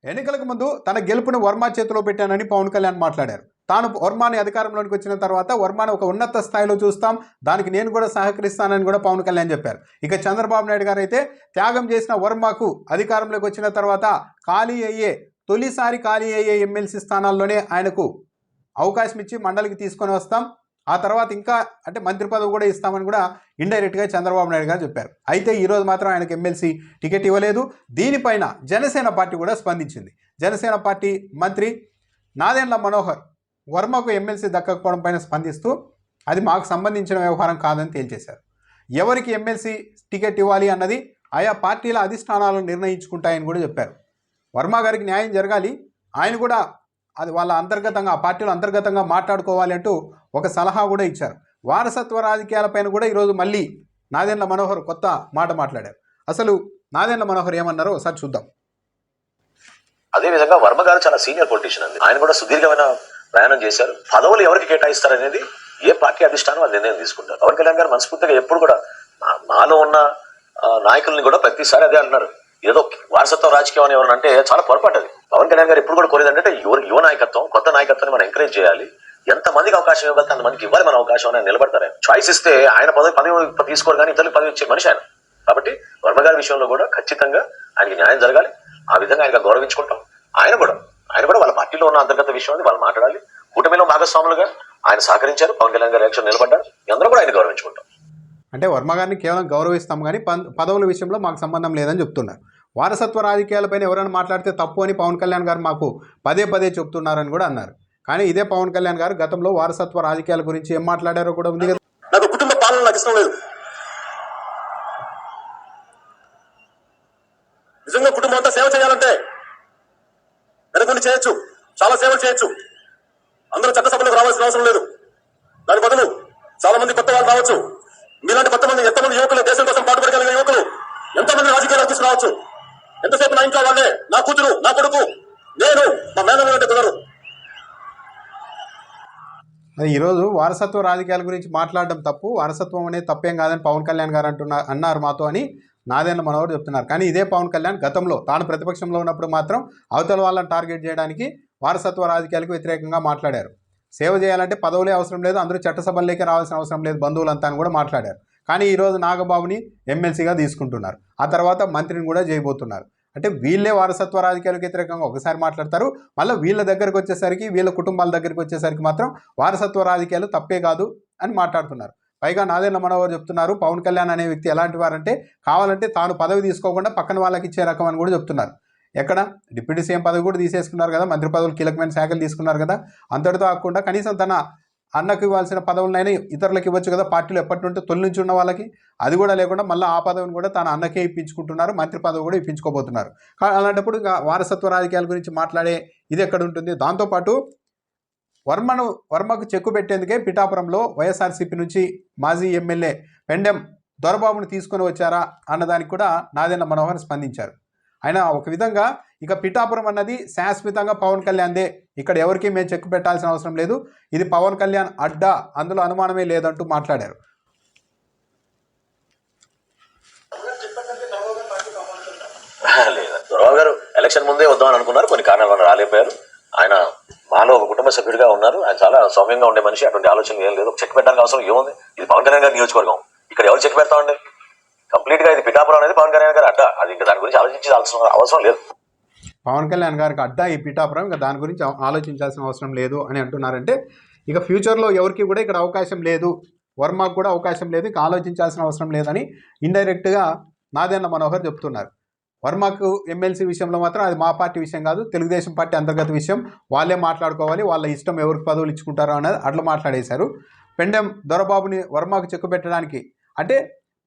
ఎన్నికలకు ముందు తన గెలుపును వర్మ చేతిలో పెట్టానని పవన్ కళ్యాణ్ మాట్లాడారు. తాను వర్మని అధికారంలోకి వచ్చిన తర్వాత వర్మని ఒక ఉన్నత స్థాయిలో చూస్తాం, దానికి నేను కూడా సహకరిస్తానని కూడా పవన్ కళ్యాణ్ చెప్పారు. ఇక చంద్రబాబు నాయుడు గారు అయితే త్యాగం చేసిన వర్మకు అధికారంలోకి వచ్చిన తర్వాత తొలిసారి ఖాళీ అయ్యే ఎమ్మెల్సీ స్థానాల్లోనే ఆయనకు అవకాశం ఇచ్చి మండలికి తీసుకొని వస్తాం, ఆ తర్వాత ఇంకా అంటే మంత్రి పదవి కూడా ఇస్తామని కూడా ఇండైరెక్ట్గా చంద్రబాబు నాయుడు గారు చెప్పారు. అయితే ఈరోజు మాత్రం ఆయనకు ఎమ్మెల్సీ టికెట్ ఇవ్వలేదు. దీనిపైన జనసేన పార్టీ కూడా స్పందించింది. జనసేన పార్టీ మంత్రి నాదెండ్ల మనోహర్ వర్మకు ఎమ్మెల్సీ దక్కకపోవడం పైన స్పందిస్తూ అది మాకు సంబంధించిన వ్యవహారం కాదని తేల్చేశారు. ఎవరికి ఎమ్మెల్సీ టికెట్ ఇవ్వాలి అన్నది ఆయా పార్టీల అధిష్టానాలను నిర్ణయించుకుంటాయని కూడా చెప్పారు. వర్మ గారికి న్యాయం జరగాలి, ఆయన కూడా అది వాళ్ళ అంతర్గతంగా ఆ పార్టీలో అంతర్గతంగా మాట్లాడుకోవాలి అంటూ ఒక సలహా కూడా ఇచ్చారు. వారసత్వ రాజకీయాలపైన కూడా ఈరోజు మళ్ళీ నాదెండ్ల మనోహర్ కొత్త మాట మాట్లాడారు. అసలు నాదెండ్ల మనోహర్ ఏమన్నారో ఒకసారి చూద్దాం. అదేవిధంగా వర్మ గారు చాలా సీనియర్ పొలిటీషియన్ అండి. ఆయన కూడా సుదీర్ఘమైన ప్రయాణం చేశారు. పదవులు ఎవరికి కేటాయిస్తారనేది ఏ పార్టీ అధిష్టానం వాళ్ళు నిర్ణయం తీసుకుంటారు. పవన్ కళ్యాణ్ గారు మనస్ఫూర్తిగా ఎప్పుడు కూడా నాలో ఉన్న నాయకుల్ని కూడా ప్రతిసారి అదే అంటున్నారు, ఏదో వారసత్వ రాజకీయం అని ఎవరు అంటే చాలా పొరపాటు. అది పవన్ కళ్యాణ్ గారు ఎప్పుడు కూడా కోరేది అంటే యువ నాయకత్వం, కొత్త నాయకత్వాన్ని మనం ఎంకరేజ్ చేయాలి, ఎంతమందికి అవకాశం ఇవ్వాలి అంతమందికి ఇవ్వాలి మన అవకాశం అని నిలబడతారు. ఆయన చాయిస్ ఇస్తే ఆయన పదవి తీసుకోరు కానీ ఇతరులకు పదవి ఇచ్చే మనిషి ఆయన. కాబట్టి వర్మ గారి విషయంలో కూడా ఖచ్చితంగా ఆయనకి న్యాయం జరగాలి. ఆ విధంగా ఆయన గౌరవించుకుంటాం. ఆయన కూడా వాళ్ళ పార్టీలో ఉన్న అంతర్గత విషయం వాళ్ళు మాట్లాడాలి. కూటమిలో భాగస్వాములుగా ఆయన సహకరించారు. పవన్ కళ్యాణ్ గారి యాక్షన్ నిలబడ్డారు. అందరూ కూడా ఆయన గౌరవించుకుంటాం. అంటే వర్మ గారిని కేవలం గౌరవిస్తాం కానీ పదవుల విషయంలో మాకు సంబంధం లేదని చెప్తున్నారు. వారసత్వ రాజకీయాలపైన ఎవరైనా మాట్లాడితే తప్పు అని పవన్ కళ్యాణ్ గారు మాకు పదే చెప్తున్నారని కూడా అన్నారు. కానీ ఇదే పవన్ కళ్యాణ్ గారు గతంలో వారసత్వ రాజకీయాల గురించి ఏం మాట్లాడారో కూడా ఉంది కదా. నాకు కుటుంబ పాలన నాకు ఇష్టం లేదు. నిజంగా కుటుంబం అంతా సేవ చేయాలంటే వెనకుండి చేయొచ్చు, చాలా సేవలు చేయొచ్చు. అందరూ చట్టసభలకు రావాల్సిన అవసరం లేదు. దాని బదులు చాలా మంది కొత్త వాళ్ళు రావచ్చు. మీలాంటి ఎంతమంది యువకులు, దేశం కోసం పాటుపడగలిగిన యువకులు ఎంతమంది రాజకీయాలు తీసుకురావచ్చు. ఎంతసేపు నా ఇంట్లో వాళ్ళే, నా కూతురు, నా కొడుకు, నేను, మా మేనల్లుడు అంటే కుదరదు. ఈరోజు వారసత్వ రాజకీయాల గురించి మాట్లాడడం తప్పు, వారసత్వం అనేది తప్పేం కాదని పవన్ కళ్యాణ్ గారు అన్నారు మాతో అని నాదెండ్ల మనోహర్ చెప్తున్నారు. కానీ ఇదే పవన్ కళ్యాణ్ గతంలో తాను ప్రతిపక్షంలో ఉన్నప్పుడు మాత్రం అవతల వాళ్ళని టార్గెట్ చేయడానికి వారసత్వ రాజకీయాలకు వ్యతిరేకంగా మాట్లాడారు. సేవ చేయాలంటే పదవులే అవసరం లేదు, అందరూ చట్టసభల్లోకి రావాల్సిన అవసరం లేదు బంధువులంతా అని కూడా మాట్లాడారు. కానీ ఈరోజు నాగబాబుని ఎమ్మెల్సీగా తీసుకుంటున్నారు, ఆ తర్వాత మంత్రిని కూడా చేయబోతున్నారు. అంటే వీళ్ళే వారసత్వ రాజకీయాలకు వ్యతిరేకంగా ఒకసారి మాట్లాడతారు, మళ్ళీ వీళ్ళ దగ్గరికి వచ్చేసరికి, వీళ్ళ కుటుంబాల దగ్గరికి వచ్చేసరికి మాత్రం వారసత్వ రాజకీయాలు తప్పే కాదు అని మాట్లాడుతున్నారు. పైగా నాదెండ్ల మనోహర్ చెప్తున్నారు పవన్ కళ్యాణ్ అనే వ్యక్తి ఎలాంటి వారంటే కావాలంటే తాను పదవి తీసుకోకుండా పక్కన వాళ్ళకి ఇచ్చే రకం అని కూడా చెప్తున్నారు. ఎక్కడ డిప్యూటీ సీఎం పదవి కూడా తీసేసుకున్నారు కదా, మంత్రి పదవులు కీలకమైన శాఖలు తీసుకున్నారు కదా, అంతటితో కాకుండా కనీసం తన అన్నకు ఇవ్వాల్సిన పదవులనైనా ఇతరులకు ఇవ్వచ్చు కదా, పార్టీలో ఎప్పటి నుండి తొలి నుంచి ఉన్న వాళ్ళకి. అది కూడా లేకుండా మళ్ళీ ఆ పదవిని కూడా తన అన్నకే ఇప్పించుకుంటున్నారు, మంత్రి పదవి కూడా ఇప్పించుకోబోతున్నారు. అలాంటప్పుడు వారసత్వ రాజకీయాల గురించి మాట్లాడే ఇది ఎక్కడ ఉంటుంది. దాంతోపాటు వర్మకు చెక్కు పెట్టేందుకే పిఠాపురంలో వైఎస్ఆర్సీపీ నుంచి మాజీ ఎమ్మెల్యే పెండెం దొరబాబును తీసుకొని వచ్చారా అన్నదానికి కూడా నాదెండ్ల మనోహర్ స్పందించారు. ఆయన ఒక విధంగా ఇక పిఠాపురం అన్నది శాశ్వతంగా పవన్ కళ్యాణ్దే, ఇక్కడ ఎవరికి మేము చెక్కు పెట్టాల్సిన అవసరం లేదు, ఇది పవన్ కళ్యాణ్ అడ్డా, అందులో అనుమానమే లేదంటూ మాట్లాడారు. దొరబాబు గారు ఎలక్షన్ ముందే వద్దామని అనుకున్నారు, కొన్ని కారణాల వల్ల రాలేకపోయారు. ఆయన మాలో ఒక కుటుంబ సభ్యుడిగా ఉన్నారు. ఆయన చాలా సౌమ్యంగా ఉండే మనిషి, అటువంటి ఆలోచన ఏం లేదు. చెక్ పెట్టడానికి అవసరం ఏముంది, ఇది పవన్ కళ్యాణ్ గారి నియోజకవర్గం, ఇక్కడ ఎవరు చెక్ పెడతామండి. కంప్లీట్ గా ఇది పిఠాపురం అనేది పవన్ కళ్యాణ్ గారి అడ్డా, అది ఇంకా దాని గురించి ఆలోచించాల్సిన అవసరం లేదు. పవన్ కళ్యాణ్ గారికి అడ్డా ఈ పిఠాపురం, ఇంకా దాని గురించి ఆలోచించాల్సిన అవసరం లేదు అని అంటున్నారంటే ఇక ఫ్యూచర్లో ఎవరికి కూడా ఇక్కడ అవకాశం లేదు, వర్మకు కూడా అవకాశం లేదు, ఇక ఆలోచించాల్సిన అవసరం లేదని ఇండైరెక్ట్గా నాదెండ్ల మనోహర్ చెప్తున్నారు. వర్మకు ఎమ్మెల్సీ విషయంలో మాత్రం అది మా పార్టీ విషయం కాదు, తెలుగుదేశం పార్టీ అంతర్గత విషయం, వాళ్ళే మాట్లాడుకోవాలి, వాళ్ళ ఇష్టం ఎవరికి పదవులు ఇచ్చుకుంటారో అనేది అట్లా మాట్లాడేశారు. పెండెం దొరబాబుని వర్మకు చెక్కు పెట్టడానికి అంటే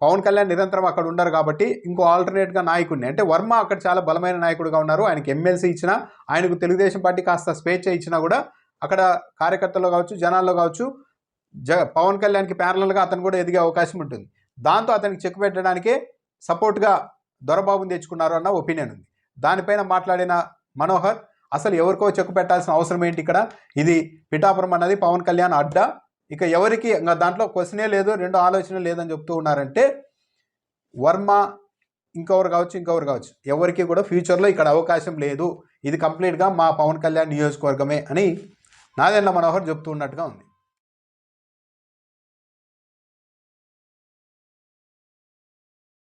పవన్ కళ్యాణ్ నిరంతరం అక్కడ ఉండరు కాబట్టి ఇంకో ఆల్టర్నేట్గా నాయకుడిని, అంటే వర్మ అక్కడ చాలా బలమైన నాయకుడిగా ఉన్నారు, ఆయనకి ఎమ్మెల్సీ ఇచ్చినా, ఆయనకు తెలుగుదేశం పార్టీ కాస్త స్వేచ్ఛ ఇచ్చినా కూడా అక్కడ కార్యకర్తల్లో కావచ్చు, జనాల్లో కావచ్చు, పవన్ కళ్యాణ్కి ప్యారలల్గా అతను కూడా ఎదిగే అవకాశం ఉంటుంది. దాంతో అతనికి చెక్కు పెట్టడానికే సపోర్ట్గా దొరబాబుని తెచ్చుకున్నారు అన్న ఒపీనియన్ ఉంది. దానిపైన మాట్లాడిన మనోహర్ అసలు ఎవరికో చెక్కు పెట్టాల్సిన అవసరం ఏంటి, ఇక్కడ ఇది పిఠాపురం అన్నది పవన్ కళ్యాణ్ అడ్డా, ఇక ఎవరికి దాంట్లో క్వశ్చనే లేదు, రెండో ఆలోచన లేదని చెప్తూ ఉన్నారంటే వర్మ ఇంకెవరు కావచ్చు ఎవరికి కూడా ఫ్యూచర్లో ఇక్కడ అవకాశం లేదు, ఇది కంప్లీట్గా మా పవన్ కళ్యాణ్ నియోజకవర్గమే అని నాదెండ్ల మనోహర్ చెప్తూ ఉన్నట్టుగా ఉంది.